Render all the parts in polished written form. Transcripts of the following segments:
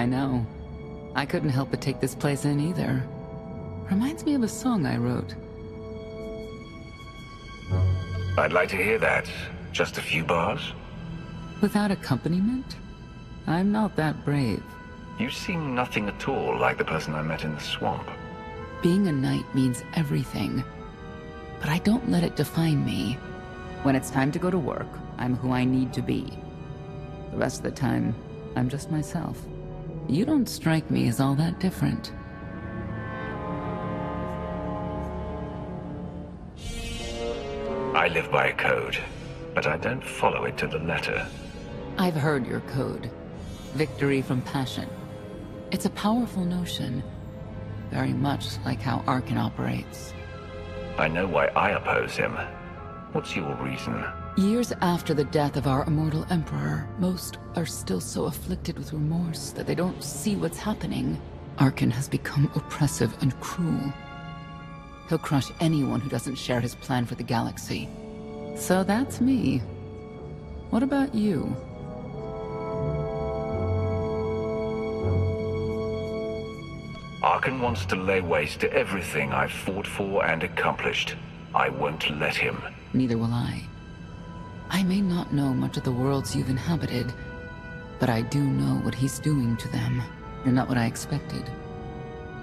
I know. I couldn't help but take this place in either. Reminds me of a song I wrote. I'd like to hear that. Just a few bars? Without accompaniment? I'm not that brave. You seem nothing at all like the person I met in the swamp. Being a knight means everything. But I don't let it define me. When it's time to go to work, I'm who I need to be. The rest of the time, I'm just myself. You don't strike me as all that different. I live by a code, but I don't follow it to the letter. I've heard your code. Victory from passion. It's a powerful notion. Very much like how Arkan operates. I know why I oppose him. What's your reason? Years after the death of our immortal emperor, most are still so afflicted with remorse that they don't see what's happening. Arkan has become oppressive and cruel. He'll crush anyone who doesn't share his plan for the galaxy. So that's me. What about you? Arkan wants to lay waste to everything I've fought for and accomplished. I won't let him. Neither will I. I may not know much of the worlds you've inhabited, but I do know what he's doing to them. You're not what I expected.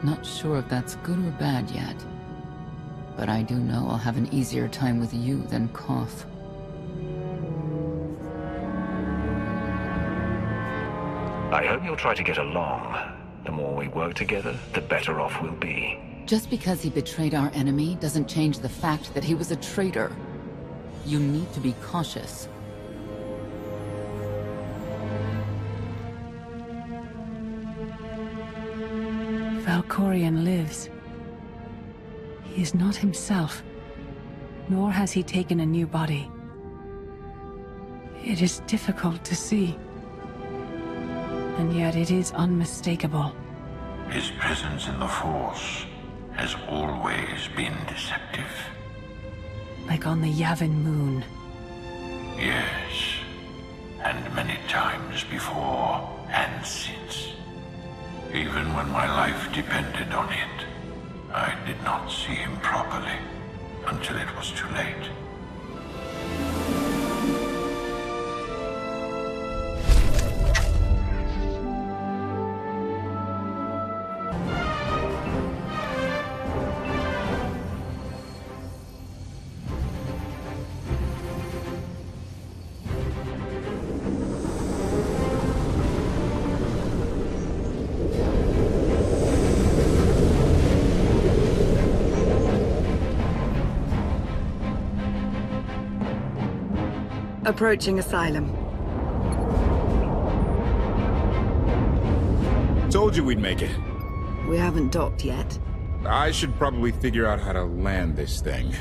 Not sure if that's good or bad yet. But I do know I'll have an easier time with you than Koth. I hope you'll try to get along. The more we work together, the better off we'll be. Just because he betrayed our enemy doesn't change the fact that he was a traitor. You need to be cautious. Valkorion lives. He is not himself, nor has he taken a new body. It is difficult to see, and yet it is unmistakable. His presence in the Force has always been deceptive. Like on the Yavin moon. Yes, and many times before and since. Even when my life depended on it, I did not see him properly until it was too late. Approaching Asylum. Told you we'd make it. We haven't docked yet. I should probably figure out how to land this thing.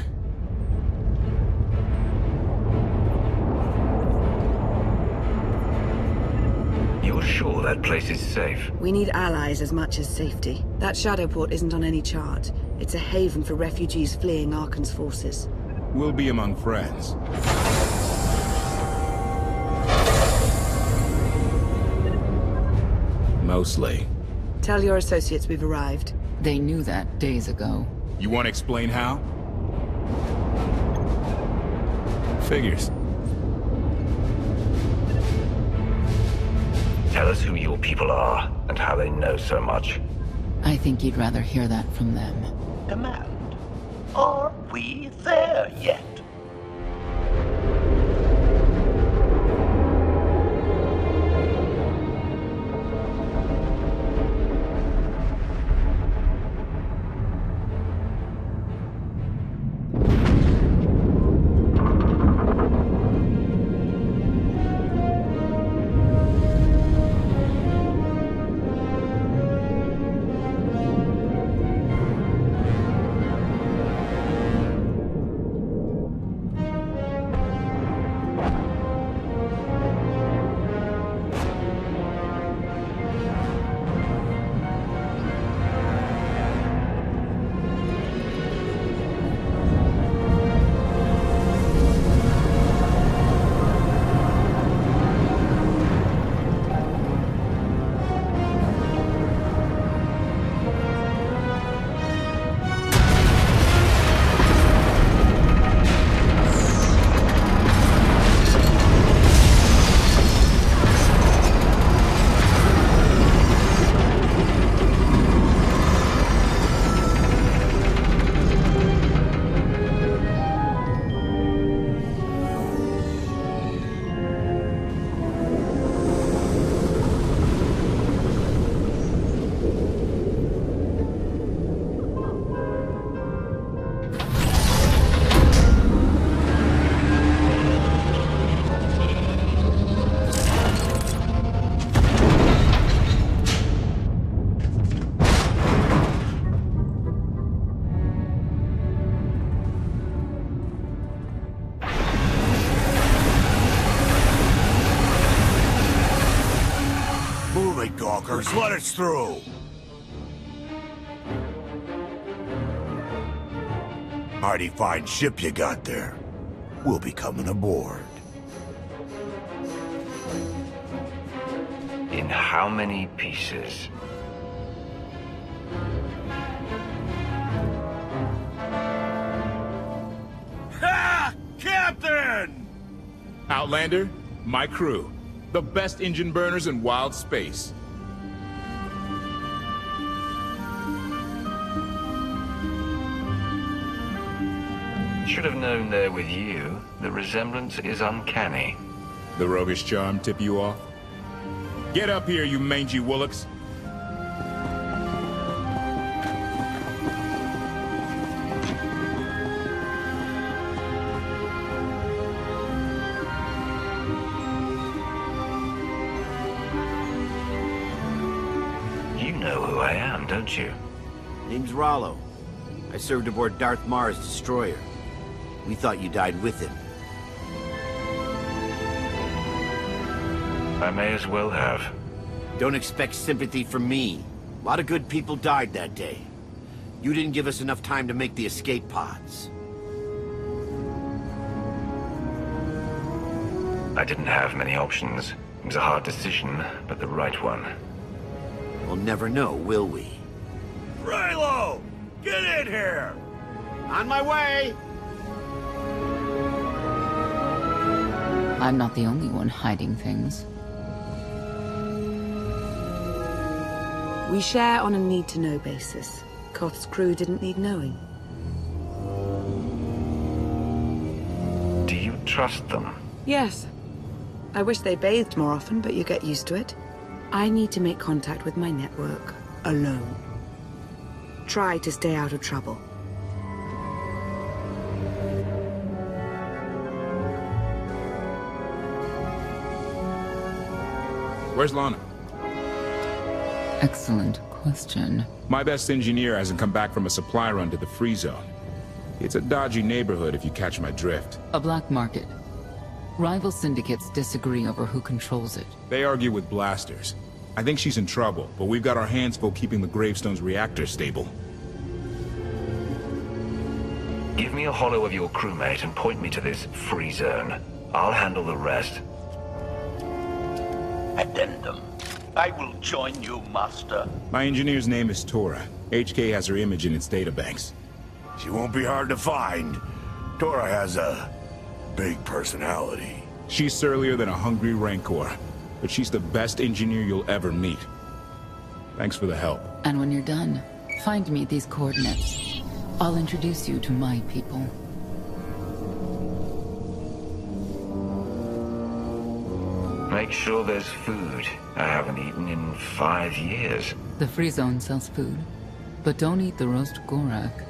You're sure that place is safe? We need allies as much as safety. That shadow port isn't on any chart. It's a haven for refugees fleeing Arkan's forces. We'll be among friends. Mostly. Tell your associates we've arrived. They knew that days ago. You want to explain how? Figures. Tell us who your people are, and how they know so much. I think you'd rather hear that from them. Command. Are we there yet? Orders, let us through! Mighty fine ship you got there. We'll be coming aboard. In how many pieces? Ha! Captain! Outlander, my crew. The best engine burners in wild space. Should have known there with you. The resemblance is uncanny. The roguish charm tip you off? Get up here, you mangy woolocks. You know who I am, don't you? Name's Rollo. I served aboard Darth Mar's destroyer. We thought you died with him. I may as well have. Don't expect sympathy from me. A lot of good people died that day. You didn't give us enough time to make the escape pods. I didn't have many options. It was a hard decision, but the right one. We'll never know, will we? Raylo! Get in here! On my way! I'm not the only one hiding things. We share on a need-to-know basis. Koth's crew didn't need knowing. Do you trust them? Yes. I wish they bathed more often, but you get used to it. I need to make contact with my network, alone. Try to stay out of trouble. Where's Lana? Excellent question. My best engineer hasn't come back from a supply run to the free zone. It's a dodgy neighborhood if you catch my drift. A black market. Rival syndicates disagree over who controls it. They argue with blasters. I think she's in trouble, but we've got our hands full keeping the Gravestone's reactor stable. Give me a holo of your crewmate and point me to this free zone. I'll handle the rest. Addendum. I will join you, Master. My engineer's name is Tora. HK has her image in its databanks. She won't be hard to find. Tora has a big personality. She's surlier than a hungry rancor, but she's the best engineer you'll ever meet. Thanks for the help. And when you're done, find me at these coordinates. I'll introduce you to my people. Make sure there's food. I haven't eaten in 5 years. The free zone sells food, but don't eat the roast gorak.